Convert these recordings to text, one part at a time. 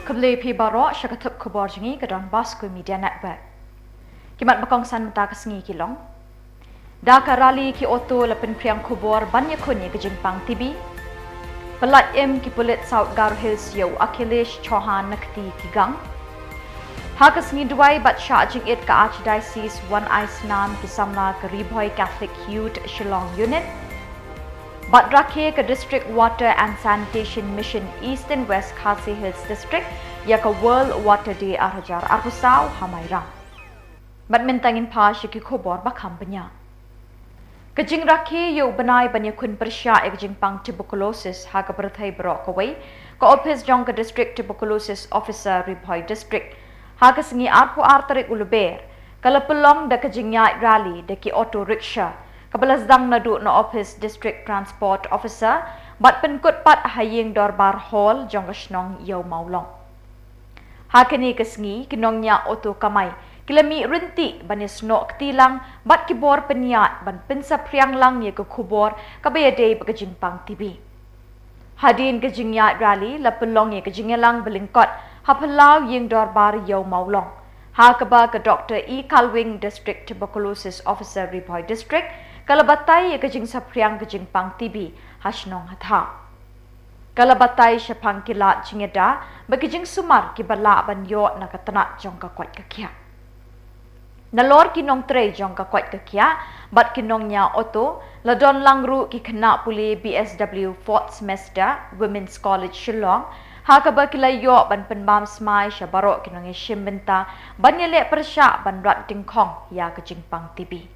Kebeli pi barok syakatup Khuborjylla ke donbosco media network. Kimat bakongsan mata kesengi Shillong. Daka rali ki oto lepen priang Khubor banyak kunye ke jingpang TV. Pelat ki pulit South Garo Hills yau Akhilesh Chauhan nakti ki gang. Ha kesengi duai bat syak jing it ke Archdiocese One Ice Nam ki Samla ke Riboy Catholic Youth Shillong Unit. Bat rakhe ke District Water and Sanitation Mission East and West Khasi Hills District ya ke World Water Day arhajar arhusau hamairang. Bat mentangin pa syaki Khubor bakam benya. Kejing rakhe yau benai banyak kun persya kejing pang tuberculosis ha ke berthai berok kawai ke office jong ke District Tuberculosis Officer Riboy District ha ke sengi arpu arterik Lber kalau pelong da kejing nyai rally da ki auto rickshaw Kabelas dang nadu na office district transport officer bat penkut pat haying dorbar hall jong kasnong yau maulong. Hakini kesengi kinongnya oto kamai kilami renti banis nok tilang bat kibor peniat ban pensa priang lang ye ke Khubor kabayade bekejingpang TV. Hadin kejingnya rally la pelong ye kejingelang belingkot hapelau ying dorbar yau maulong. Ha keba ke Dr. E. Kalwing District Tuberculosis Officer Riboy District kalabatai kejing sapriang kejing pang TV hasnong hatha. Kalabatai syapang kilat jingeda bekejing sumar kibala ban yo na katana jong ka kwat kakia. Nalor kinong tre jong ka kwat kakia bat kinongnya oto ladon langru ki kena puli BSW 4th semester Women's College Shillong ha ka ba kilayo ban penbam smai syabarok kinong shimbenta ban yele persya ban rat tingkong ya kejing pang TV.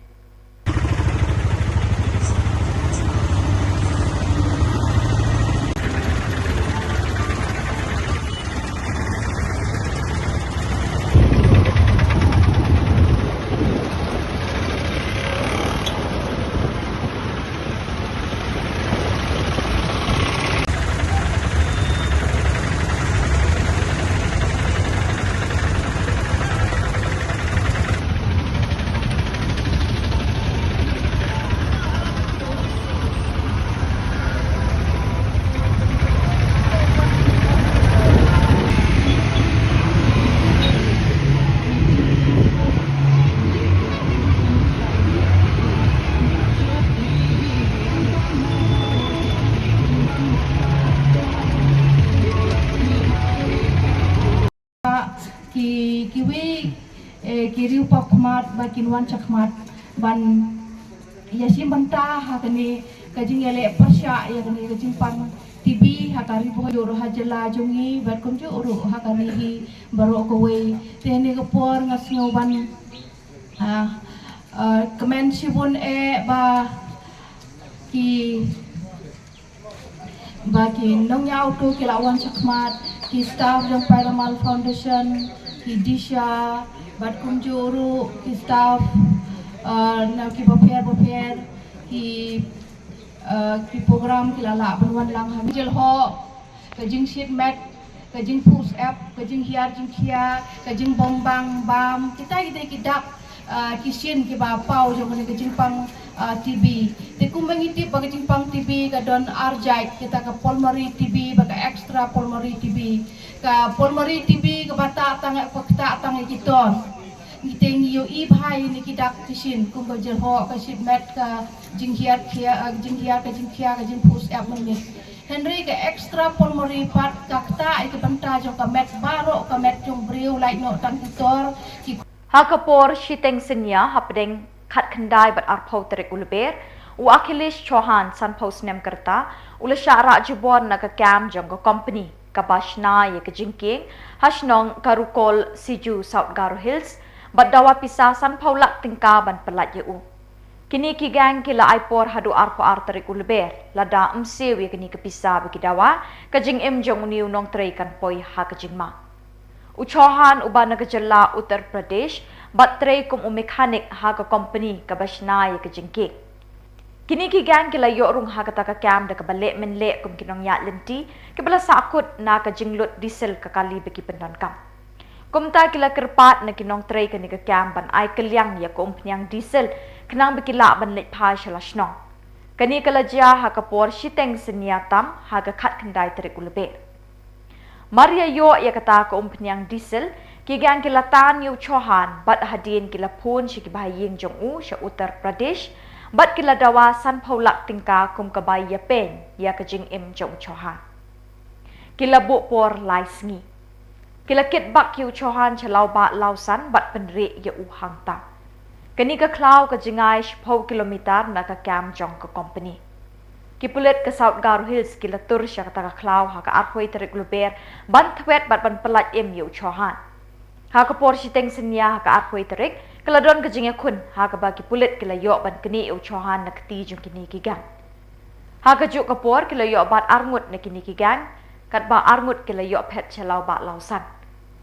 Kiriu pakmat bakin wan cakmat ban yasim banta hakani kajing yale persya ya kani kajing pang TV hakari bo joro Jylla jongi bat kumju uru hakani hi baro kowe tehni kepor ngasngo ban kemen sibun ba ki nongnya auto kilawan cakmat ki staff jong Paramal Foundation ki disha bat kumjuru ki staff na ki prepare ki program ki lala banwan lang hamjel ho kajing sheet mat kajing push up kajing hiar jing khia kajing bombang bam kita kidap kisin ki ba pau jong ni kajing pang TV tekum mangitip bagi kajing pang TV ka don arjait kita ka pulmonary TV baka extra pulmonary TV ka pulmonary TV ka bata tang ko kita tang kiton ngiteng yo i bhai ni kidak kisin kum bajel ho ka ship mat ka jinghiat khia ka jing push up ni Henry ka extra pulmonary part ka kta ik banta jo ka mat baro ka mat jong briu like no tan kitor ki Hakapor shiteng senya hapdeng khat khandai bat arpau terik Lber u Akhilesh Chauhan san post nem kerta ula syara jibor na ka cam jong ka company ka bashna ye ka jingking hasnong karukol siju South Garo Hills bat dawa pisah san paulak tingka ban pelat ye u kini ki gang kila aipor hadu arpo arterik Lber lada msew ye kini kepisah bagi dawa ka jing jong niu nong trei kan poi ha ka jingma Uchohan uban ke Jylla Uttar Pradesh batrei kum mekanik ha ka company ka bashna ye ka jingke kini ki gang kila yo rung ha kata ka cam da ka bale menle kum kinong ya lenti ke bala sakut na ka jinglut diesel ka kali bagi pendan kam kumta kila kerpat na kinong trei ka ni ka cam ban ai kelyang ya ko umpenyang diesel kenang bikila ban le pa shalashnong kani kala ja ha ka por shiteng seniatam ha ka khat khandai terik Lber Maria yo ya kata ko penyang diesel kigang kilatan yu chohan bat hadin kila pun shi kibahaying jong sha Uttar Pradesh bat kila dawa san paulak tingka kum kabai ya pen ya kajing jong chohan. Kila bu por lai sngi. Kila kit bak yu chohan chalau ba lausan bat penri ya uhang ta. Kani ka klau ka jingai 10 kilometer na ka cam jong ka company. Kipulit ke South Garo Hills kila tur siya kata ka klau ha ka arhoi tarik Lber ban thwet bat ban pelat yu chohan. Ha ka por si teng senya ha ka arhoi tarik kala don ka jinga kun ha ka ba kipulit kila yo ban kini yu chohan na kti jong kini kigang. Ha ka juk ka por kila yo bat arngut na kini kigang kat ba arngut kila yo pet chalau ba lausan.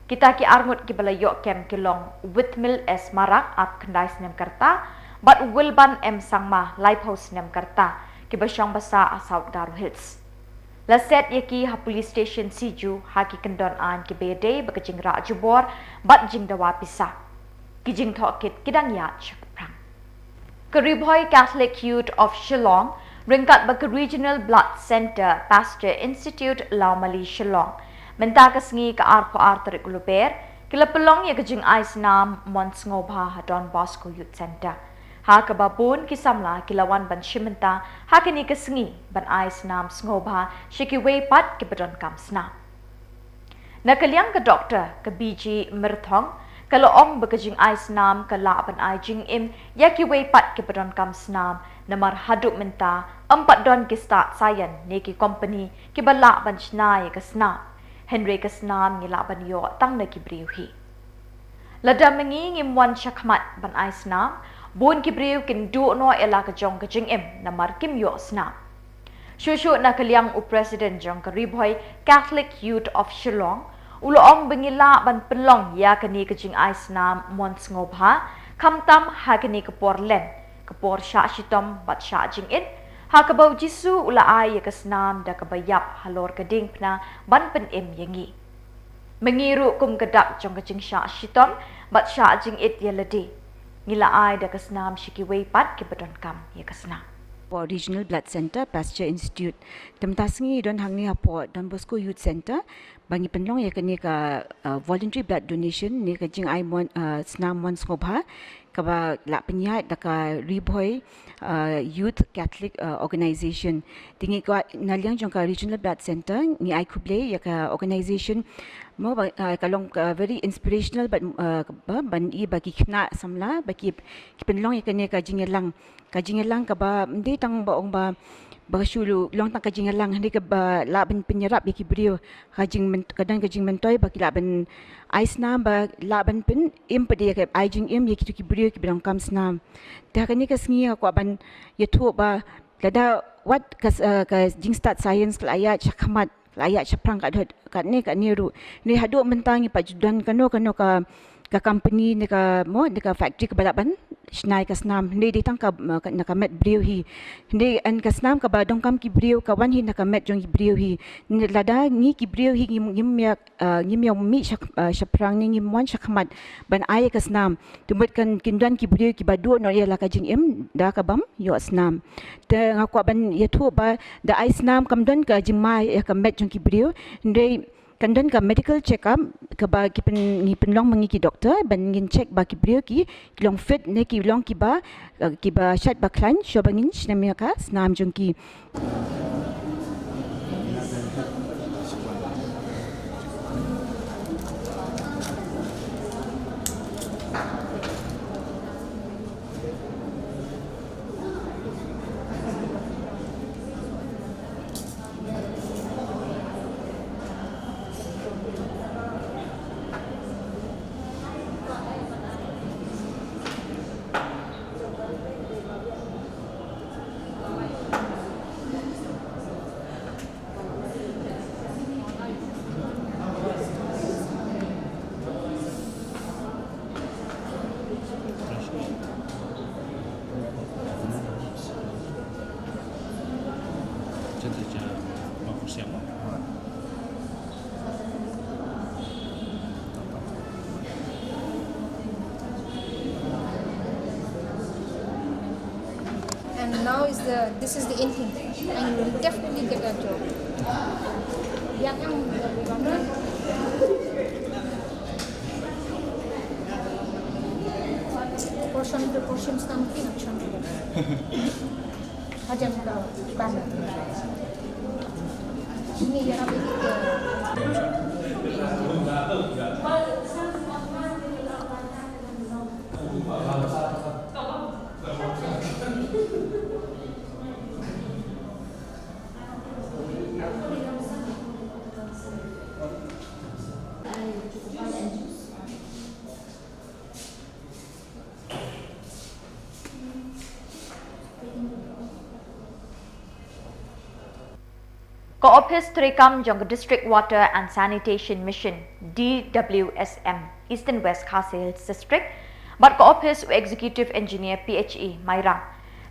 Kita ki arngut ki bala yo kem kilong Whitmill es marak ap kendai snem karta bat wilban sangma lighthouse snem karta ki basyang basa a South Garo Hills. Laset yaki ha police station siju ha ki kendon an ki bede bakajing ra jubor bat jing dawa pisa. Ki jing thokit kidang ya chakprang. Kariboy Catholic Youth of Shillong ringkat bak Regional Blood Center Pasteur Institute Laumali Shillong. Mentaka sngi ka arpo artarik Lber kila pelong ya kajing ais nam Mons Ngobha ha Donbosco Youth Center. Ha ka babun ki Samla kilawan ban shimenta ha kini ka sngi ban ais nam Ngobha shikiway pat ki badon kam sna. Nakaliang ka doktor ka BG Mirthong kaloong bakajing ais nam ka la ban ai jing ya kiway pat ki badon kam snam namar haduk menta 4 don ki start sayan ni ki company ki bala ban sna ya ka sna. Henry kasnam ngila ban yo tang na kibriuhi. Lada mengi ngimwan syakmat ban ai snam, bun kibriu kin du no ela ka jong ka jing namar kim yo snam. Shushu na kaliang president jong ka riboy Catholic Youth of Shillong, uloong bengila ban pelong ya kani ka jing ai snam Mons Ngobha, kamtam ha kani ka porlen, ka por sya shitom bat sya jing ha kabaw jisu ula ay kasnam da kabayap halor kading pna ban pen yangi. Mengiru kum kadak jong kajing sya shitom bat sya jing yaladi. Ngila ay da kasnam shikiway pat kibadon kam kasnam. Regional Blood Center Pasteur Institute temtasngi don hangni hapo donbosco Youth Center bangi penlong ya kani ka voluntary blood donation ni ka jing ai snam Mons Ngobha kaba la penyat da ka riboy Youth Catholic Organization tingi ka naliang jong ka Regional Blood Center ni ai kuble ya ka organization mo kalong very inspirational but ban i bagi kna samla bagi penlong ya kani ka jingelang ka ba ndi tang baong ba basulu long tang kajing lang hindi ka ba laban penyerap yaki brio kadang kajing mentoy baki laban ice na ba laban pen impedi ka ajing yaki tu ki brio ki bilang kam snam ta kani ka sngi ko ban yetu ba lada what ka jing start science klaya chakmat klaya chaprang ka ni ru ni hadu mentangi pajudan kano ka company ni ka factory ka balaban snai kasnam hindi ditang ka nakamet brio hi hindi an kasnam ka badong kam ki brio ka wan hi nakamet jong ki brio hi lada ngi ki brio hi ngimya mi shaprang ni ngimwan shakmat ban ay kasnam tumbat kan kindan ki brio ki badu no ya la ka jing da ka bam yo snam te ngakwa ban yetu ba da ay snam kam don ka jingma ya kamet jong ki brio hindi kandan ka medical check up ka ba ki penlong mangi ki doktor ban ngin check ba ki brio ki long fit ne ki long ki ba shat ba klan sho bangin snamya ka snam jong ki And now this is the in thing, and you will definitely get a job. Yeah, Portion something aja mudah banget. Ini ya rapi kita. Ko-Office Terekam jong District Water and Sanitation Mission DWSM Eastern West Khasi Hills District bat Ko-Office Executive Engineer PHE Mairang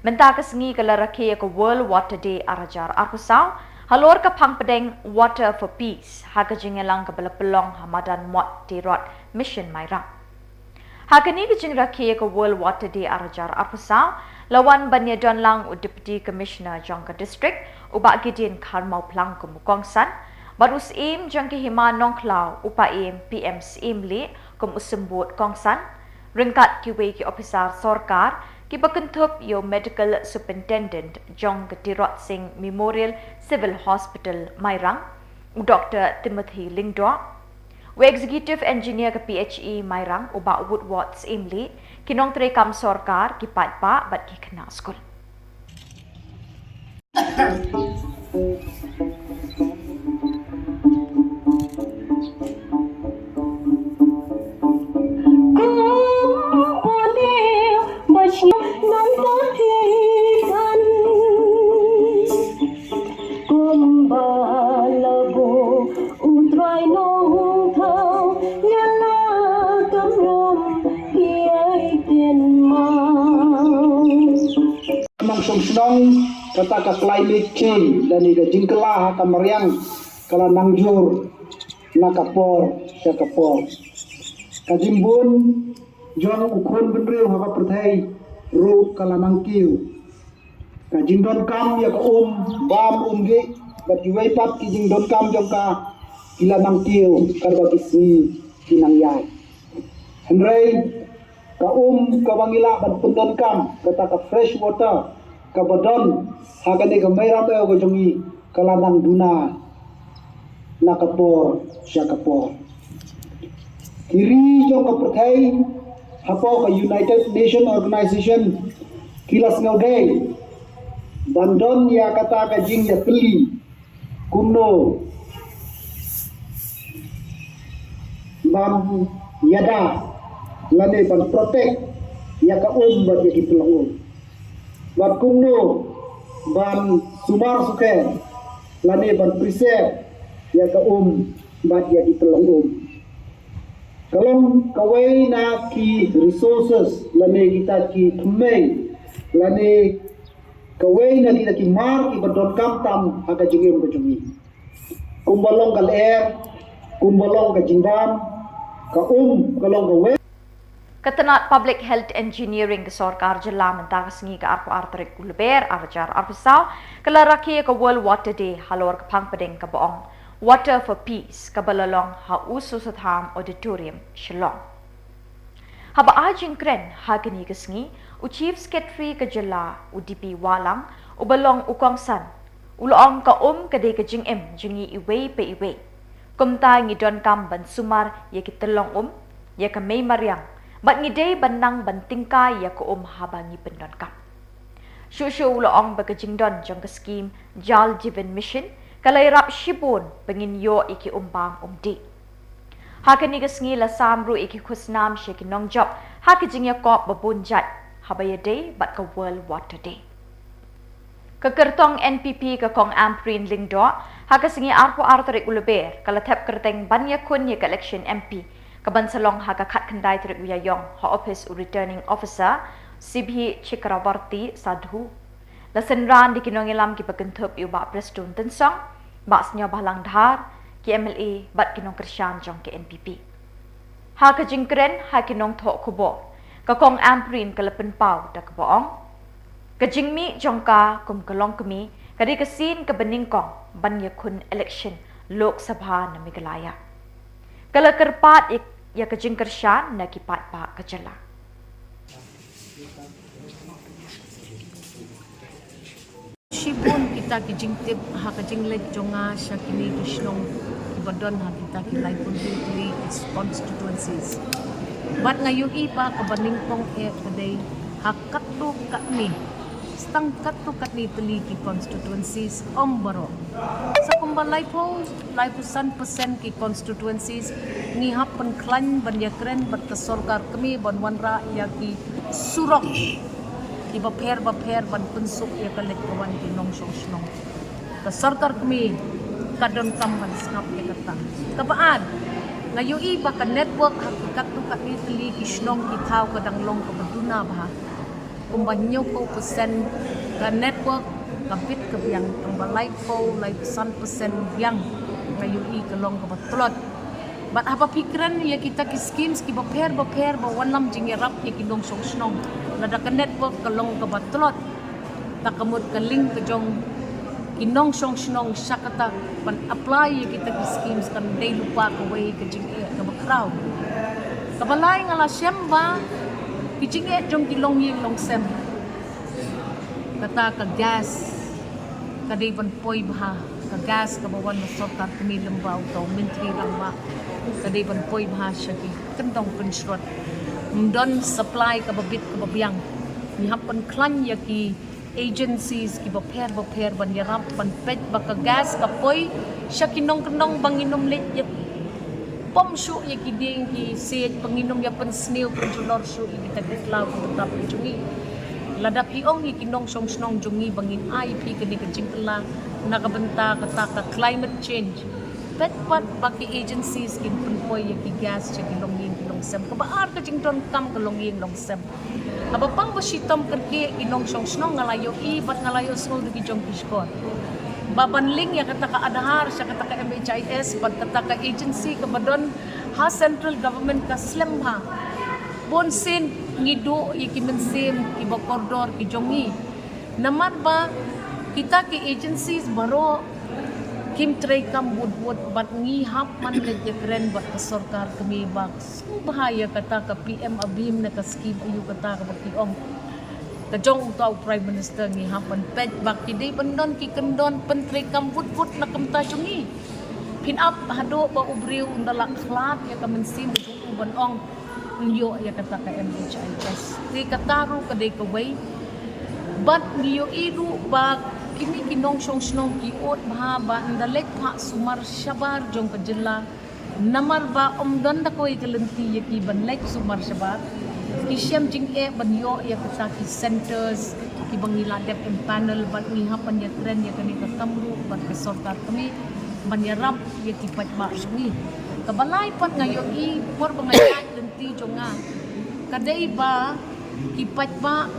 menta kesengi kelaraki ke World Water Day arajar arkusau halor ke pangpedeng Water for Peace haga jingelang ke belapelong hamadan mot tirot mission Mairang hakani ke jingraki ke World Water Day arajar arkusau lawan banyadon lang u Deputy Commissioner jangka district ubak gidin karmau plang ke mukongsan barus im jangki hima nongklau upa im PMs im li kum usembut kongsan ringkat kiwe ki officer sorkar ki bakentup yo medical superintendent jong Tirot Singh Memorial Civil Hospital Mairang Dr. Timothy Lingdo we executive engineer ke PHE Mairang ubak Woodwards im li kinong terekam sorkar ki Peit pa bat ki kena skul Shillong kata ka climate change dan iga jingkela ka mariang kala nangjur nakapor syakapor kajimbun jong ukun benriu haka perthai ru kala nangkiu kajingdon kam ya ka bam ge bat iwai pat ki jingdon kam jong ka kila nangkiu karba kisni kinangyai henrei ka ka bangila ban pendon kam kata ka fresh water kabadon hakane gamay ramay ko jongi kalanang duna nakapor syakapor kiri jong kaperthai hapo ka United Nation Organization kilas ngauday bandon ya kata ka jing ya teli kuno bam yada lane ban protect ya ka bat ya kitulong bat kungno ban sumar suke lane ban preserve ya ka bat ya ditelong kalong kawai na ki resources lane kita ki thumei lane kawai na kita ki mar ki badon kamtam haga jingim ko jungi kumbalong kal air kumbalong ka jingdam ka kalong kawai Ketenat Public Health Engineering ke Sorkar Jylla mentah kesengi ke arku arterik Lber arjar arpisau kelaraki ke World Water Day halor ke pangpedeng ke boong Water for Peace ke belalong ha ususatham auditorium Shillong. Haba ajing kren hagini kesengi u Chief Secretary ke Jylla UDP Walang u belong ukongsan uloong ke ke de ke jing jingi iwe pe iwe kumta ngidon kam ban sumar ye kitelong ye ke mei mariang bat ngidei banang bantingka ya ko habangi pendon kam. Shushu uloong bagajingdon jong ke skim Jal Jivan Mission kalay rap shibon bangin yo iki bang di. Hakani kesengi la samru iki khusnam sheki nong job hakijing ya kop babunjat habaya day bat ke World Water Day. Kekertong NPP ke kong amprin lingdo hakasengi arpo arterik Lber kalatep kerteng banya kun ye ke election MP Kabansalong haga kat kendai terik yong ha office returning officer Sibhi Chikrawarti Sadhu lasenran di kinongilam ki pakentup yu ba preston tensong ba snya balang dhar ki MLA bat kinong Krishan jong ke NPP ha ka jingkren ha kinong tho Khubor ka kong amprin kalapen pau da ka boong ka jingmi jong ka kum kalong kemi kadi ka sin ka beningkong banya kun election Lok Sabha na Meghalaya. Kala kerpat ya kejing kershan na kipat pa ke Jylla. Shibun kita kijing tip ha kijing lek jonga sya kini Shillong ibadon ha kita kilai pun di its constituencies. But ngayon iba kabaning pong today hakat tu kat ni stang kat tu kat ni teli ki constituencies ombaro. Sa kumbalay po 100% ki constituencies ni happen klan banyakren bat kasorkar kami ban wanra ya ki surok ki baper ban pensuk ya kalek kawan ki nong Shillong. Kasorkar kami kadon kam ban skap ya kata. Kabaan ngayon iba ka network hakikat tu kat ni teli ki Shillong ki tau kadang long ka baduna bah. Kumbanyo ko persen ka network kapit ke yang kambalay ko 100% yang ngayon i kalong ka batulot. But apa pikiran ya kita ki schemes ki baper ba wanlam jingerap ya ki dong Shillong. Nada ka network kalong ka batulot. Takamot ka link ka jong kinong Shillong siya kata pan apply ya kita ki schemes kan day lupa ka way ka jing ka bakraw. Kabalay nga la siyamba kijing jong kilong ying long sem. Kata ka gas kadai ban poi bah ka gas ka bawan na sorkar kami lembaw to menteri lamba kadai ban poi bah siya ki kendong construct don supply ka babit ka babyang ni hapan klan ya ki agencies ki baper ban yarap ban pet ba ka gas ka poi siya kinong banginom let ya pom shu ya ki ding ki set panginom ya pan snail controller shu kita kitlaw ko tap jungi ladap iong hi kinong Shillong jungi bangin IP kini kajing kala nakabenta kata ka climate change pet pat baki agencies kin punpoy ya ki gas cha kilong sem kabaar kajing don kam kalong long sem abapang basitom kerke kinong Shillong ngalayo i bat ngalayo school di jong kiskor babanling ya kata ka adahar sa kata ka MHIS pag kata ka agency kabadon ha central government ka slim ha bonsin ngido ikimensim ibakordor ki jongi naman ba kita ki agencies baro kim tray kam wood bat ngi hap man kren bat kasorkar kami bak so bahaya kata ka PM abim na ka scheme ayu kata ka bakiong kajong utaw prime minister ngi hapan pet bak kidai bandon ki kendon pentray kam wood na kamta jongi pin up hado ba ubriu undala khlat ya kamensim jung banong niyo ya kata ka MHIS di kataru kadai kaway but niyo iru ba kini kinong Shillong kiot mahaba ndalek ha sumar syabar jong ka Jylla namar ba omdan da koy kalenti ya ki banlek sumar syabar kisyam jing banyo ya kata ki centers ki bangila dep panel ban ni hapan ya trend ya kani ka kamru ban ka sorkar kami banyarap ya ki patba sungi kabalay pat ngayon i por bangayat lenti jonga kadai ba kipat ba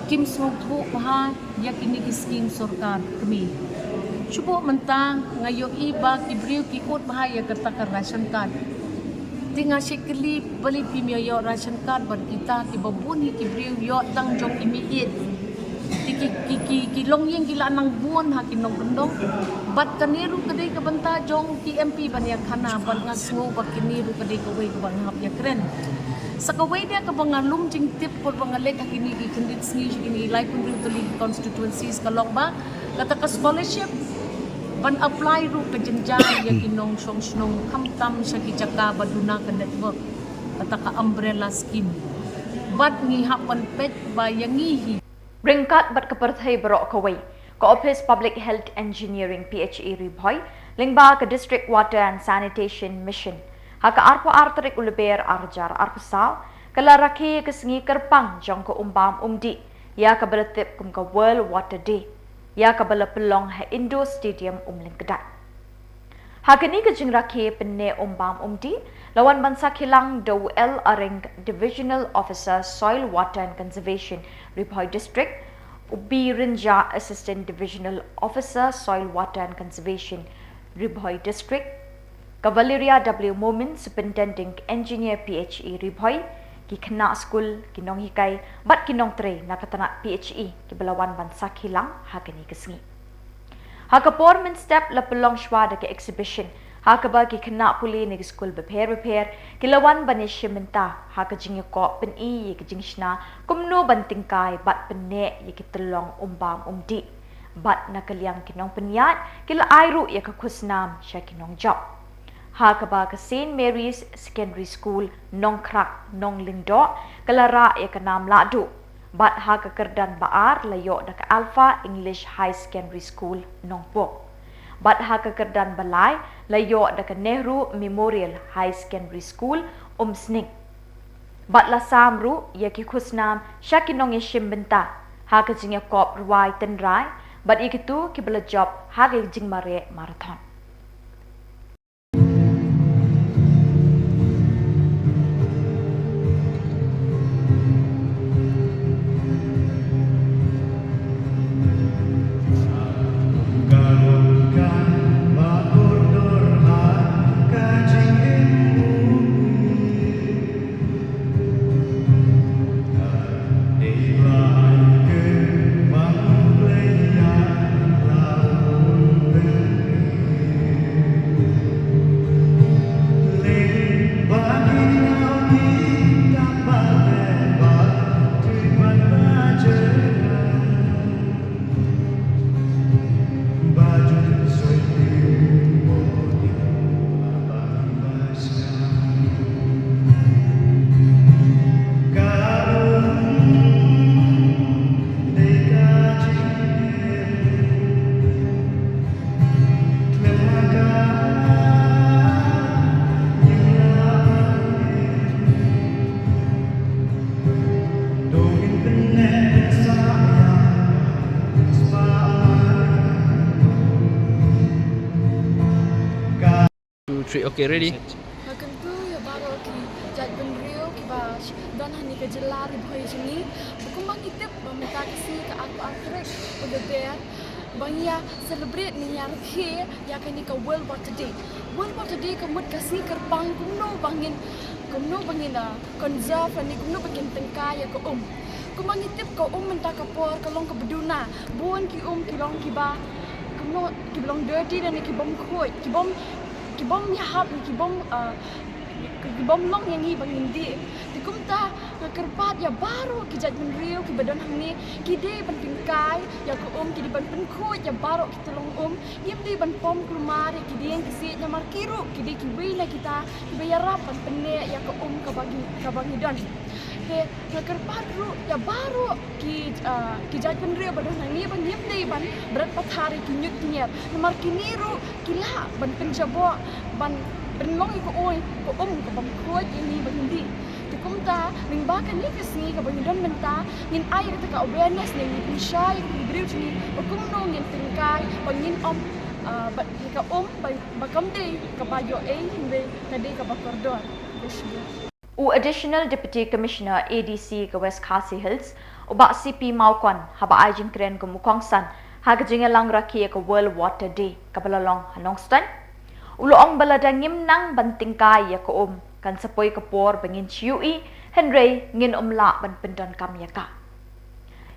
kim sugbo ha ya kini kisking sorkar kami subo mentang ngayon i ba kibriu kikot ba ya kata ka ration card tinga sikli bali pimyo yo ration card ban kita kibabuni kibriu yo tang jong imiit ki longyeng kila nang buon ha kinong kendong bat kaniru kadai ka banta jong TMP ban ya khana ban nga sngo ba kiniru kadai ka way ba ngap ya kren sa kaway dia ka bangalum jing tip por bangalek kini ki kendit sngi kini life to league constituencies kalong ba kata ka scholarship ban apply ru ka jenjang ya kinong Shillong kamtam sa kijaka baduna ka network kata ka umbrella scheme bat ngi hapan pet ba yangi Ringkat bat keperthai berok kawai ke Office Public Health Engineering PHE Ribhoy lingba ke District Water and Sanitation Mission haka arpo arterik Lber arjar arpusal kala rakhi ke sengi kerpang jong ke umbam umdi ya ke beletip kum ke World Water Day ya ke bela pelong ha Indo Stadium umling kedat hakini ke jing rakhi penne umbam umdi lawan bansa kilang do L Aring Divisional Officer Soil Water and Conservation Ribhoy District Ubi Rinja Assistant Divisional Officer Soil Water and Conservation Ribhoy District Cavaleria W Momin Superintending Engineer PHE Ribhoy ki kena school kinong hikai bat kinong tre nakatanak PHE ki belawan bansa kilang hakini kesengi Haka pormen step la pelong shwada ke exhibition. Haka ba ki kena puli ni school beper kilawan bani shimenta haka jing ko pen I ke jing shna kumno banting kai bat penne ye ki telong umbam umdi bat na kaliang kinong penyat kila airu ye ka khusnam sha kinong job. Haka ba ka St Mary's Secondary School nong krak nong lindo kalara ye ka nam ladu bat haka kerdan baar layo da ka Alpha English High Secondary School nong po. Bat haka kerdan balai layo da ka NEHU Memorial High Secondary School Sning. Bat la samru ya ki khusnam shakinong ye shimbenta haka jingya kop ruai tenrai bat ikitu ki bela job haka jing mare marathon. Okay, ready? Makan tu ya baru ki jat benrio ki bas dan hani ke Jylla ri bhai sini bukumang itip meminta kasi ke aku akrek udah ber bang ya celebrate ni yang ke ya kini ke World Water Day. World Water Day kemud kasi kerbang kumno bangin konserv ni kumno bangin tengka ya ke kumang itip ke minta kapor kalong ke beduna buan ki kilong ki ba kumno ki belong dirty dan ki bom khoi ki bom nyahap ki bom long yang ni bang indi di kumta kerpat ya baru ki jat menriu ki badan hang ki de ban tingkai ya ko ki di ban penkhoi ya baru ki tolong yem di ban pom kelumar ki di yang kisi nyamar kiru ki di ki wila kita ki bayarap ban penne ya ko ka bagi don ke kerpat ru ya baru ki jat menriu badan hang ni ban yem di ban berat pathari ki nyut nyet nyamar kini ru kila ban penjabo ban Renong ko ko bang kuat ini bagi di kumta ning bakan ni kasi ka bang don menta ngin ay ka awareness ning ni shy ni drill ni bakumno ngin tingkai bangin ka bakam de ka bayo hindi tadi ka bakordon. Additional Deputy Commissioner ADC ke West Khasi Hills ubak CP Maukon haba ajin kren ke Mukongsan haga jingalang rakia ke World Water Day ka balalong Hanongstan. Uloong baladang nang banting kaya ko kan sapoy kapor bangin chiui Henry ngin la ban pendon kamya ka.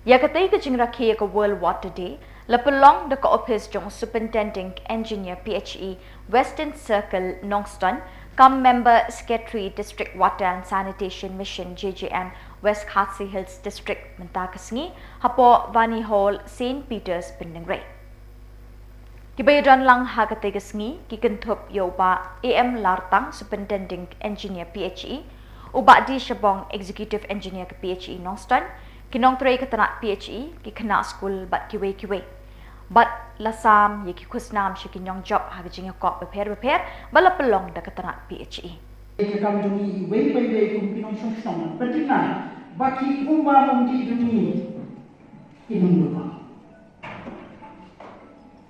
Ya katay ka jing rakia ka World Water Day lapelong da ka office jong Superintendent Engineer PHE Western Circle Nongston kam member Secretary District Water and Sanitation Mission JJM West Khasi Hills District mentakasngi hapo Vani Hall St. Peter's Pendengray. Kibayudan lang hagatigas ngi kikentup yoba AM Lartang Superintendent Engineer PHE uba di Shabong Executive Engineer ke PHE Nongston kinong tray katanak PHE kikana school bat kiwe bat lasam ye kikusnam shi kinyong job hagajing ko beper bala pelong da katanak PHE kam dumi wei kum pinong song pertina baki umba mumti dumi kinung lupa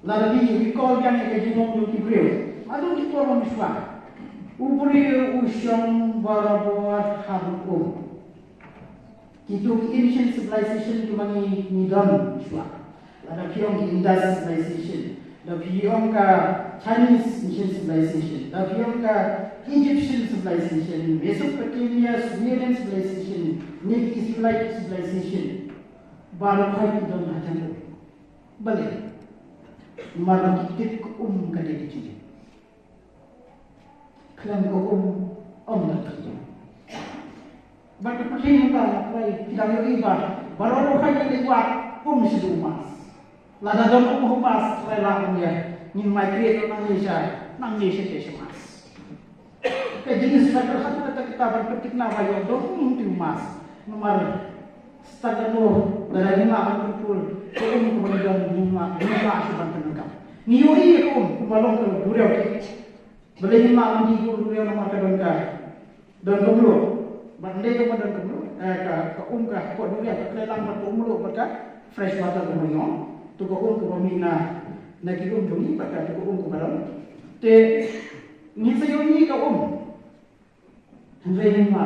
lalu recall yang kejimong yung kibril. Adun kita orang miswa. Ubri usyong barabuat harukum. Kita ancient civilization kumangi nidam miswa. Lalu kita Indus civilization. Lalu kita Chinese ancient civilization. Lalu kita Egyptian civilization. Mesopotamia, Sumerian civilization. Neolithic civilization. Baru kita macam tu. Balik. Marang kitip ko kadai kecil. Kelam ko nak kerja. Bagi pusing kita lagi tidak ada ibar. Baru kaya dibuat mesti umas. Lada dalam umas rela punya. Ni mai create nang Malaysia mas. Jenis faktor satu kita berpetik nama yang mesti umas. Nomor stagano dari lima betul. Kemudian lima sebanyak penegak. Niuri kumalong ke buriau. Boleh lima mandi buriau nomor kedua. Dan kemulu. Bandai kemudian kemulu. Ke kok dunia lelang berkumulu berkat fresh water kemudian. Tu ke kemina nak joni berkat tu kemudian. Te ni sayoni ke Henry lima.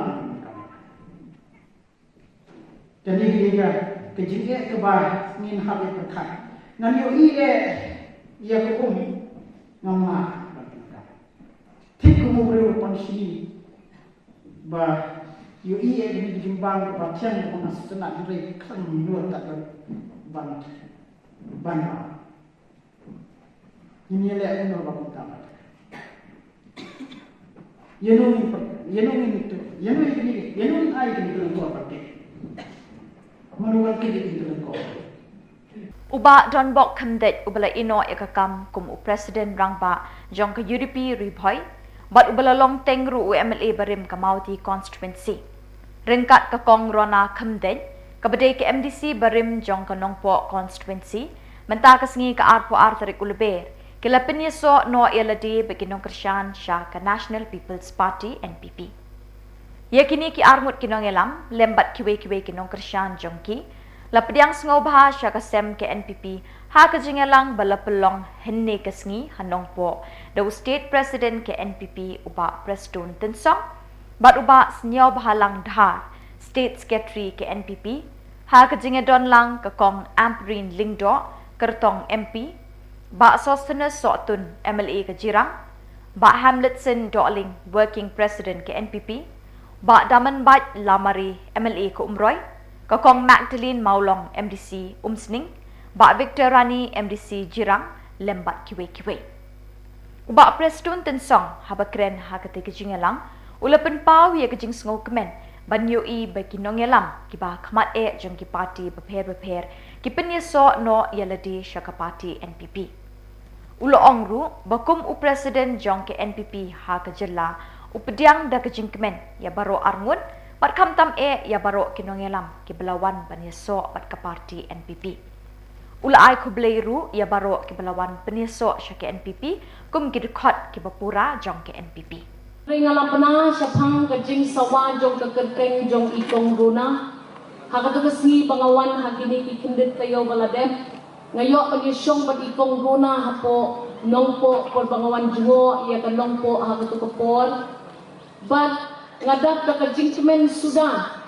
Jadi kita kejadian kebah ingin habis berkat. Ngan yo ia ke ngama. Tik kumure pansi ba yo di jimbang batian ko nas tenak dire kan nur tak ban. Ini le nur ba kita. Yenung ai ke ko pakai. Manual ke itu ko. Uba donbok kemdet ubala ino ekakam kum presiden rangba jong ke UDP ribhoi bat ubala long tengru UMLA barim kamauti constituency. Ringkat ke kong rona kemdet kabadai ke MDC barim jong ke nongpo constituency menta kesengi ke arpo tarik Lber kelapin yeso no elade bagi nong kersyan sya ke National People's Party NPP. Yakini ki armut kinong elam lembat kiwe kinong kersyan jongki lapdiang sengaw bahasya kasem ke NPP ha kejingelang balapelong henne kesngi hanong po daw state president ke NPP uba Preston Tensong bat uba senyaw bahalang dhar state secretary ke NPP ha kejingedon lang ke kong Amperin Lingdo kertong MP ba Sostenes Sotun MLA ke Jirang ba Hamletson Doling working president ke NPP ba Daman Bat Lamari MLA ke Umroy Kakong Magdalene Maulong MDC Umsning, Ba Victor Rani MDC Jirang, Lembat Kiwe. Uba Preston Tensong, Habakren Hakate Kejingelang, Ulapan Pau ya Kejing Sengaw Kemen, Banyo bagi nongelam, Kiba Kamat Jong Ki Party Beper, Kipen Yeso no Yalade Shaka Party NPP. Ulo Ongru, Bakum Presiden Jong ke NPP Khuborjylla, Upediang da Kejing Kemen, Ya Baro Arngun, Bat kamtam ya baro kinongelam ki belawan banyeso bat ke parti NPP. Ula ai kubleiru ya baro ki belawan penyeso syake NPP kum ki dekot ki bapura jong ke NPP. Ringalam pena syapang kejing sawan jong ke kerteng jong ikong runa. Hakatu kesni bangawan hakini ki kindet kayo baladem. Ngayo penyesyong bat ikong runa hapo nongpo por bangawan jungo ya kan nongpo hakatu kepor. But ngadap da kejing kemen sudah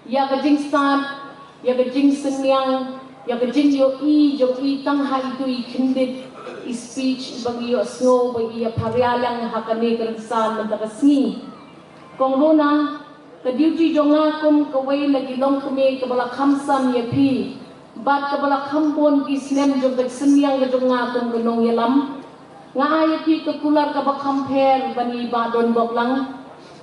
ya kejing start ya kejing senyang ya kejing yo tang ha itu kindet speech bagi yo snow bagi ya parialang hakane kersan mentakasni kongrona ke duty jongakum kawai lagi long kume ke bala khamsam ya pi bat ke bala khambon ki snem jong ke senyang ke jongakum gunong yalam nga ay pi ke kular ka ba compare bani ba don boklang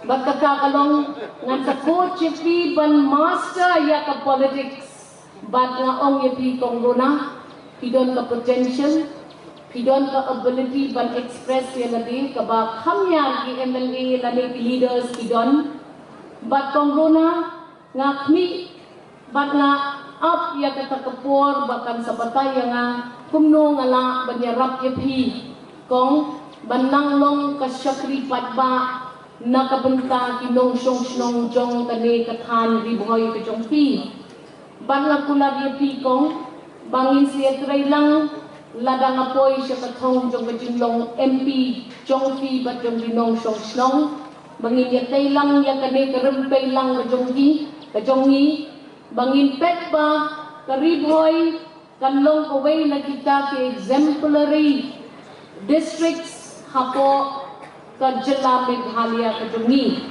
Baka kalong ngan sa coach fi ban master ya ka politics bat nga ong yepi kong runa pidon ka potential pidon ka ability ban express ya ladi ka ba khamya ki MLA lani leaders pidon bat kong runa nga kmi bat nga up ya ka kapor bakan sa batay nga kumno nga la banyarap yepi kong bananglong ka syakri patba nakabenta kinong song jong tani kathan riboy ke jong pi bangla kular pi kong bangin siya tray lang ladang apoy siya kathong jong kajinglong MP jong pi bat jong dinong song bangin ya tay lang ya kani karempay lang ka jong ni bangin pet ba kariboy kanlong kaway na kita ke exemplary districts hapo Jylla Meghalaya kejongi.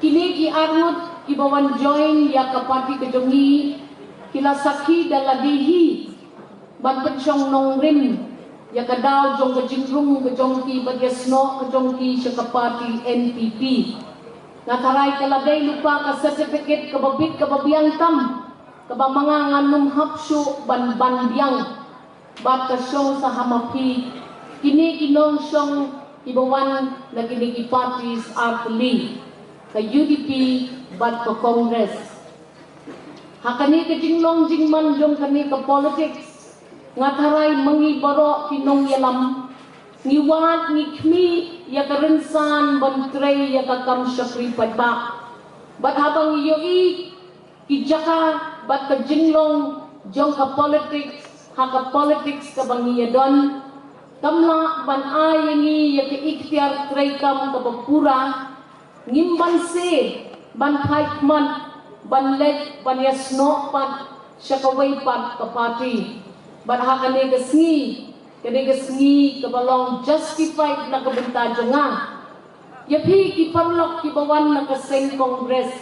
Kini ki armut ki bawan join ya ke parti kejongi kila sakhi daladihi ban pensyong nong rim ya kadau jong ke jingrung ke jong ki bagyasno ke jong ki syakapati NPP ngatarai kaladai lupa ka certificate ke babit ke babiang tam ke bamangangan num hapsu ban biang bat ka syong sa hamapi kini kinong syong ibawan na kini ki parties artli ke UDP bat ke Congress hakani ke jinglong jingman jong kani ke politics ngatarai mengibaro kinong yalam ngiwat ngikmi ya karensan bantrei ya kakam syakri padba bat habang yoi kijaka bat ka jinglong jong ka politics haka politics ka bangiyadon kamla ban ayangi ya ka ikhtiar trei kam ka bapura ngimban se ban haikman ban lek ban yasno pat syakawai pat ka party Barha kani kesngi kebalong justified na kabenta jonga. Yapi ki parlok ki bawan na kaseng kongres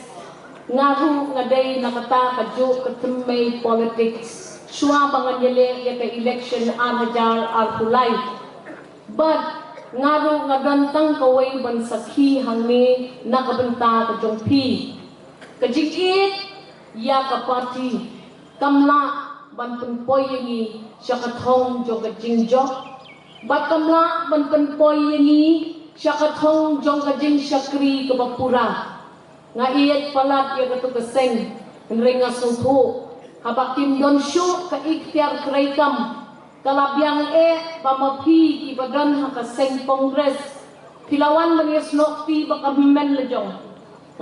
ngaru ngaday nakata kadyo katumay politics. Shua bangan yele ya ka election arhajar arpulay. But ngaru ngadantang kaway bansakhi hangni nakabenta kajong pi. Kajikit ya ka party kamla ban penpoy yangi syakathong jong jingjok bat kamla ban penpoy yangi syakathong jong jing syakri ke bapura nga iyat palat ya katu keseng nrenga suthu habakim don syu ka ikhtiar kreikam kalabyang pamapi ki badan hakaseng kongres pilawan maniasnok pi bakabimen lejong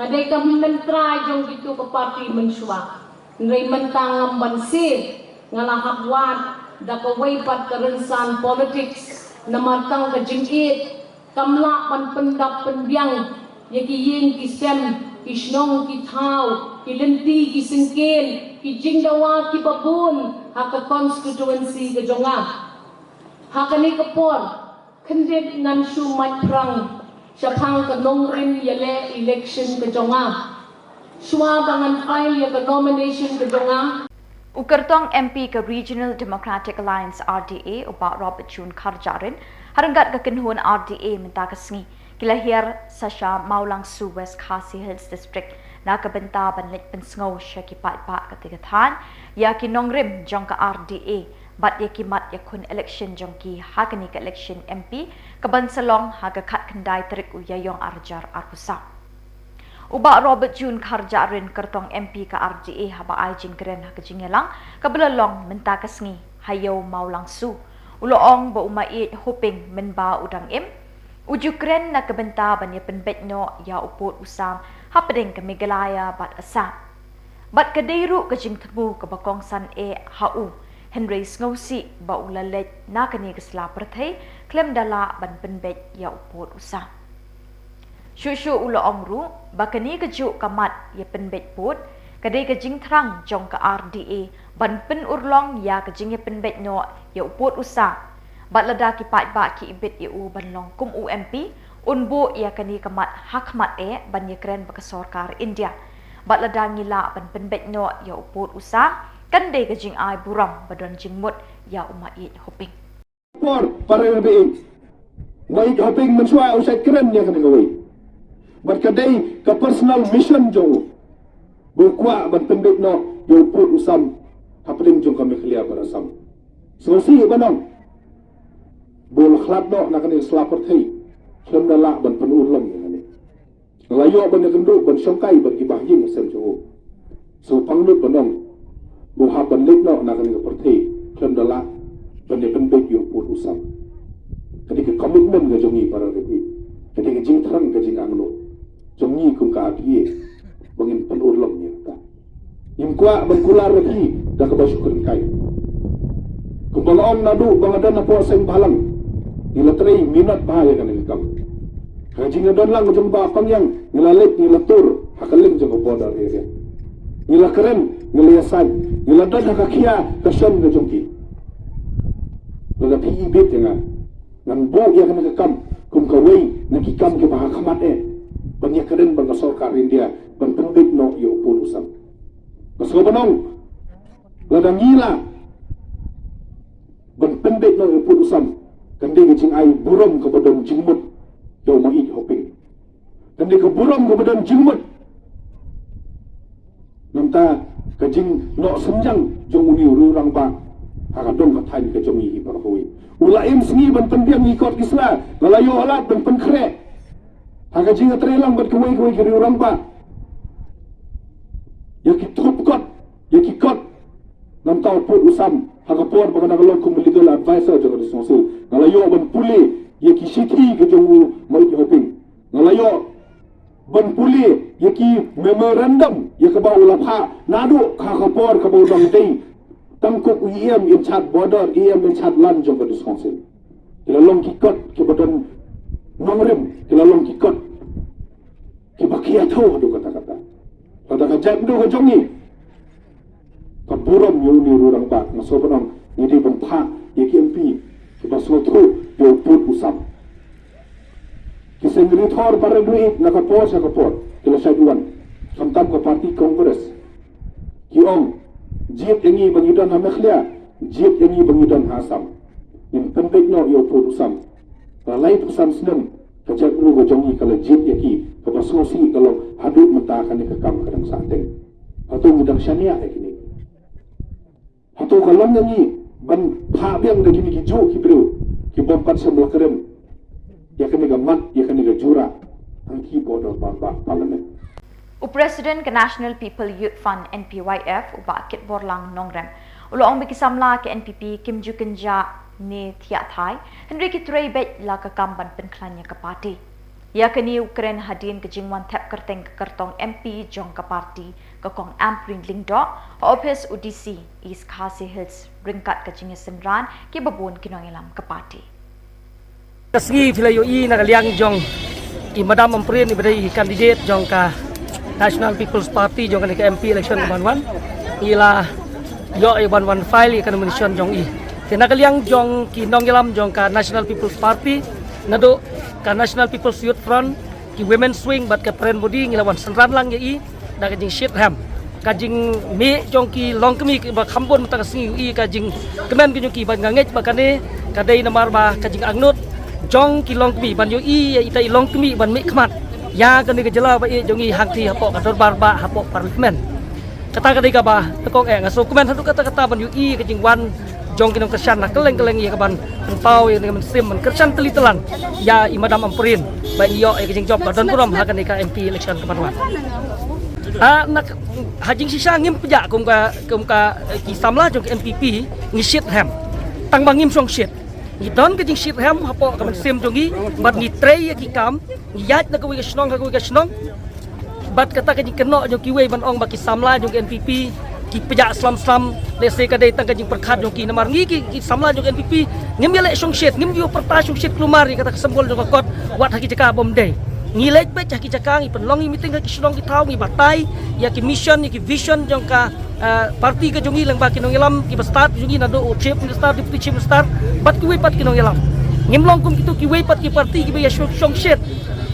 ngadai kabimen try jong gitu ke parti mensua nrei mentangam bansir ngalahapwan dakaway pat karensan politics namatang ka jingit kamla man pendap pendiang yaki ying kisem kisnong kithaw kilenti kisingkin kijingdawa kibabun haka constituency ka jonga hakani kapor khendit ngan shu matprang syapang ka nongrin yale election ka jonga Shua bangan file ya ke nomination ke jonga. Ukertong MP ke Regional Democratic Alliance RDA upak Robert June Kharjarin harenggat ke kenhun RDA minta kesngi kilahir sasha Maulang Su West Khasi Hills District na kebenta banlik pensngau syaki pat ketigatan ya kinongrim jong ke RDA bat ya kimat ya kun election jong ki hakani ke election MP ke Bansalong haga kat kendai terik uyayong arjar arpusa. Ubak Robert June Kharjarin kertong MP ke RDA haba ajing keren ha kejingelang kebelalong menta kesngi hayau Maulang Su uloong ba umait hoping menba udang uju keren na kebenta banya penbetno ya uput usam hapeding ke Meghalaya bat asam bat kedeiru kejing temu ke bakongsan NEHU Henry Snowsi ba ulalet na kani kesla perthai klem dala ban penbet ya uput usam Shushu ulo ongru bakani kejuk kamat ya penbet put kadai kejing terang jong ke RDA ban pen urlong ya kejing ya penbet no ya uput usa bat lada ki pat ba ki ibet ya u ban long kum UMP unbu ya kani kamat hakmat ban ya keren bakasarkar India bat lada ngila ban penbet no ya uput usa kandai kejing ai buram badon jingmut ya umait hoping por para lebih baik hoping mensua usai keren ya kena gawai berkadai ke personal mission jong berkuat bertembik no yang put usam hapling jong kami kelia berasam selesai banang bol khlap no nak ni selapar thai sem dalak ban penur long ni layo ban kenduk ban songkai ban gibah ying sem jo so panglut banang bu ha ban lit no nak ni perthai sem dalak ban ni pendek yang put usam ketika komitmen ke jongi para repi ketika jing terang ke jing anglo jongi kum ka api bangin penur long ni ta im kwa bangkular lagi dah ke syukur kai kubalon nadu bangadan apo seng balang ilatrei minat bahaya kan ikam hajing don lang jong ba pangyang nilalit nilatur hakaling jong bodar area nila keren niliasan niladan hakakia kason ke jongki lagi ibet dengan nan bo ya kan ikam kum kawai nakikam ke bahakamat Penyakaran berkasarkar India bertembik no yo pulusan. Kesobanong ladang gila ban pendek no yo put usam kandi ke jing ai buram ke badan jingmut yo ma ik hoping kandi ke buram ke badan jingmut namta ke jing no senjang jong uni rurang ba ha dong ka thai ke jong i par hoi ulaim sngi ban pendiam i kot isla lalayo alat ban penkre ha ke jing atrelang bat kuai ke rurang ba ya ki trop kot ya ki kot nam tau put usam hagapor bagaimana kalau legal advisor jangan disosul ngalayo ban puli ya ki siti ke jong mai hoping ngalayo ban puli ya ki memorandum ya ke bau lapha nadu hagapor ke bau dang dei tangkuk IM in chat border IM in chat land jangan disosul kilalong ki kot ke badan nomrem kilalong ki kot ki bakia tau adu kata-kata pada kajak do ke jongi kaburam yo ni rurang ba na sobrang ni di ban pha ye ki MP ki baslo thu yo put usam ki sengri thor par duit na ka por sa ka por ki la saduan samtam ko parti congress ki om jip engi bangidan ha Meghalaya jip engi bangidan ha Sam in pendek no yo put usam la lai usam senam ka jak ru go jongi kala jip ye ki ka baslo si kalau hadut mata kan ka kam kadang sateng atau mudang syania ye kini atau kalau ni ban pha biang de kini ki jo ki bro ki bom pat Samla kerem ya kini ga mat ya kini ga jura ang ki border parliament President ke National People Youth Fund NPYF ubak kit borlang nongrem ulo ong biki Samla ke NPP Kim Ju Kenja ni thiat thai Henry ki trei bet la ka kamban penklanya ke parti ya kini Ukraine hadin ke jingwan thap kerteng ke kertong MP jong ke parti ke kong ampring lingdo office UDC East Khasi Hills ringkat ke jingnya senran ki babun kinong ilam ke parti Kasgi filayo i nakaliang jong i madam amprin i badai candidate jong ka National People's Party jong ka MP election ban ila yo i ban file i kan mention jong i nakaliang jong ki nong ilam jong ka National People's Party nado ka National People's Youth Front ki Women's Wing bat ka pren body ngilawan senran lang ya i da kajing shit ham kajing me jong ki long kemi ba khambon mata singi i kajing kemen ki jong ki ban ngangej bakane kadai namar ba kajing agnut jong ki long kemi ban yo i ya ita long kemi ban me khmat ya kani ke Jylla ba i jong i hangti hapo ka dorbar ba hapo parlimen kata kadai ka ba tekong ngaso kemen hadu kata-kata ban yo i kajing wan jong kinong kesan nak keleng-keleng ya kaban pau yang dengan sim kesan telitelan ya imadam amprin ba iyo kajing job dan puram hakan ka MP election kapan nak hajing sisa ngim peja kum ka ki Samla jong MPP ngisit ham tang bangim song shit ngidon ke jing shit ham hapo kaman sim jongi bat ngi trey ki kam yat na ko ka snong bat kata ke jing keno jong ki we ban ong ba ki Samla jong MPP ki peja slam lese ka dai tang ka jing perkhat jong ki namar ngi ki Samla jong MPP ngim yele song shit ngim yo perta song shit klumar kata kesembol jong kot wat haki jaka bom day ngilek be caki cakang i penlong i meeting ka Shillong ki thau ngi batai ya ki mission ki vision jong ka parti ka jongi lang ba kinong ilam ki start jongi na do chief minister deputy chief minister bat ki we pat kinong ilam ngimlong kum kitu ki we pat ki parti ki be ya song shit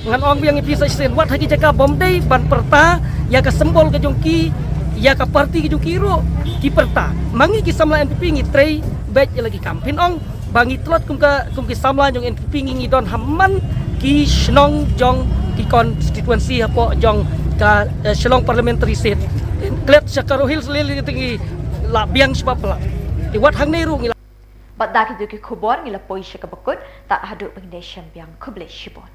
ngan ong biang i pisa sen wat haki jaka bom day ban perta ya ka sembol ka jongki ya ka parti ki jongki ro ki perta mangi ki Samla NPP ngi trei bet lagi kampin ong bangi tlot kum ki Samla jong NPP ngi don hamman ki Shillong jong ki constituency hapo jong ka Shillong parliamentary seat klet sakaro hills lili tingi la biang sebab la di wat hang neru ngila bat dak ki Khubor ngila poi syaka bekut tak hadu pengnation biang kuble shibon